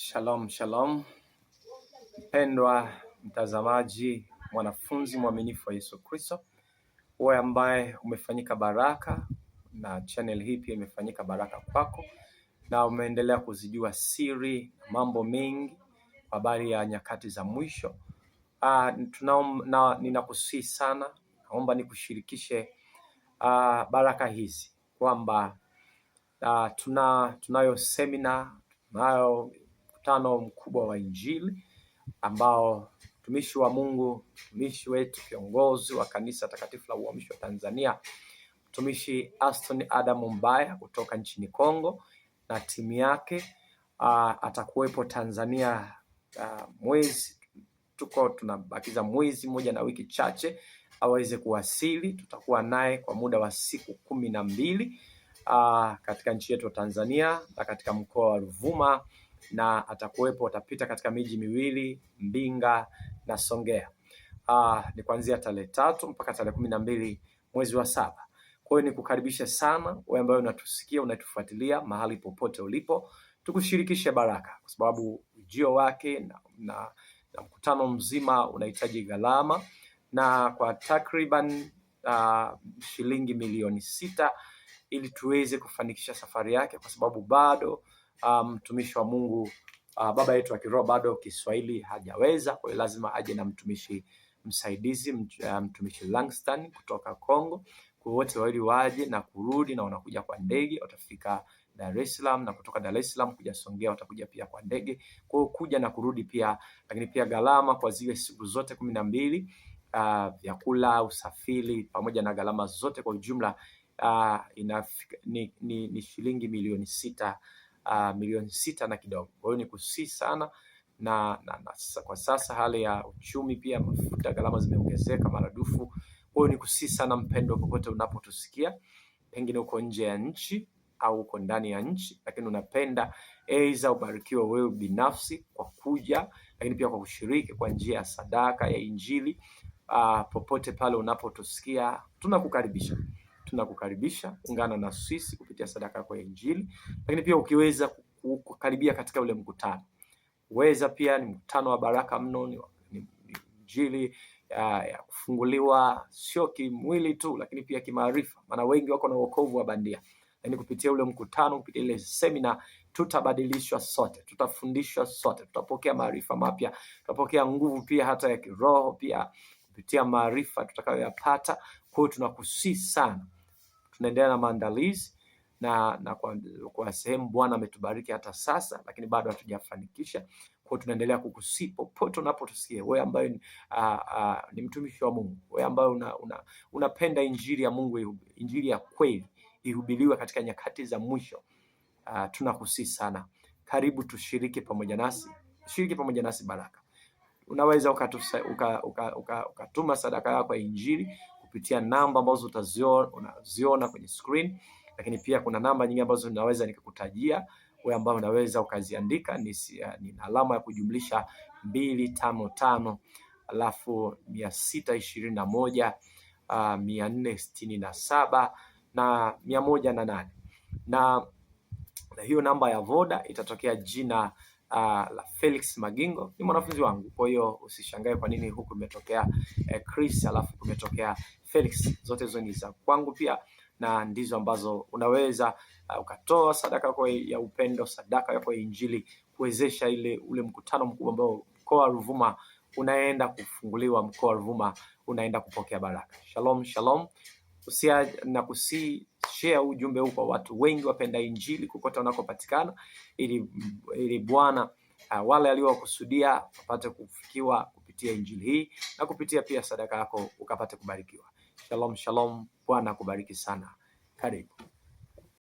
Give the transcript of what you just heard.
Shalom, shalom. Mpendwa mtazamaji, mwanafunzi mwaminifu wa Yesu Kristo, wewe ambaye umefanyika baraka na channel hii pia imefanyika baraka kwako, na umeendelea kuzijua siri, mambo mengi habari ya nyakati za mwisho. Ninakusihi sana, naomba nikushirikishe baraka hizi kwamba tunayo semina, tunayo mkutano mkubwa wa Injili ambao mtumishi wa Mungu, mtumishi wetu, kiongozi wa kanisa takatifu la Uamsho wa Tanzania, mtumishi Aston Adam Mbaya kutoka nchini Kongo na timu yake atakuwepo Tanzania. Tunabakiza mwezi mmoja na wiki chache aweze kuwasili. Tutakuwa naye kwa muda wa siku 12 katika nchi yetu Tanzania na katika mkoa wa Ruvuma, na atapita katika miji miwili, Mbinga na Songea. Ni kuanzia tarehe 3 mpaka tarehe 12 mwezi wa 7. Kwa hiyo nikukaribisha sana wewe ambaye unatusikia, unatufuatilia mahali popote ulipo, tukushirikishe baraka kwa sababu ujio wake na mkutano mzima unahitaji gharama, na kwa takriban shilingi milioni 6 ili tuweze kufanikisha safari yake, kwa sababu bado mtumishi wa Mungu baba yetu wa kiroho bado Kiswahili hajaweza. Kwa hiyo lazima aje na mtumishi msaidizi, mtumishi Langston kutoka Kongo. Kwa wote wawili waje na kurudi, na wanakuja kwa ndege, watafika Dar es Salaam, na kutoka Dar es Salaam kuja Songea watakuja pia kwa ndege. Kwa hiyo kuja na kurudi pia, lakini pia gharama kwa zile siku zote 12, vyakula, usafiri pamoja na gharama zote kwa ujumla ni shilingi milioni 6 na kidogo. Kwa hiyo ni kusihi sana na kwa sasa hali ya uchumi pia, mafuta, gharama zimeongezeka maradufu. Kwa hiyo ni kusihi sana mpendwa, popote unapotusikia, pengine uko nje ya nchi au uko ndani ya nchi, lakini unapenda aidha ubarikiwe wewe binafsi kwa kuja, lakini pia kwa kushiriki kwa njia ya sadaka ya Injili, popote pale unapotusikia, tunakukaribisha ungana na sisi kupitia sadaka kwa Injili. Lakini pia ukiweza kukaribia katika ule mkutano, uweza pia, ni mkutano wa baraka mno, ni Injili ya kufunguliwa, sio kimwili tu, lakini pia kimaarifa, maana wengi wako na wokovu wa bandia. Lakini kupitia ule mkutano, kupitia ile semina, tutabadilishwa sote, tutafundishwa sote, tutapokea maarifa mapya, tutapokea nguvu pia hata ya kiroho pia kupitia maarifa tutakayoyapata. Kwa hiyo tunakusihi sana, tunaendelea na maandalizi na kwa sehemu Bwana ametubariki hata sasa, lakini bado hatujafanikisha. Kwa hiyo tunaendelea kukusihi popote unapotusikia, wewe ambaye ni mtumishi wa Mungu, wewe ambaye unapenda Injili ya Mungu, Injili ya kweli ihubiriwe katika nyakati za mwisho, tunakusihi sana, karibu tushiriki pamoja nasi baraka. Unaweza ukatuma sadaka yako ya Injili kupitia namba ambazo unaziona kwenye screen, lakini pia kuna namba nyingine ambazo ninaweza nikakutajia wewe ambao unaweza ukaziandika. Ni alama ya kujumlisha 255 alafu 621 467 na 108, na hiyo namba ya Voda itatokea jina la Felix Magingo, ni mwanafunzi wangu. Kwa hiyo usishangae kwa nini huku imetokea Chris alafu kumetokea Felix. Zote hizo ni za kwangu pia, na ndizo ambazo unaweza ukatoa sadaka yako ya upendo, sadaka yako ya Injili kuwezesha ule mkutano mkubwa ambao mkoa wa Ruvuma unaenda kufunguliwa, mkoa wa Ruvuma unaenda kupokea baraka. Shalom, shalom. Share ujumbe huu kwa watu wengi wapenda Injili kokote wanakopatikana, ili Bwana wale aliowakusudia wapate kufikiwa kupitia Injili hii, na kupitia pia sadaka yako ukapate kubarikiwa. Shalom, shalom. Bwana akubariki sana. Karibu.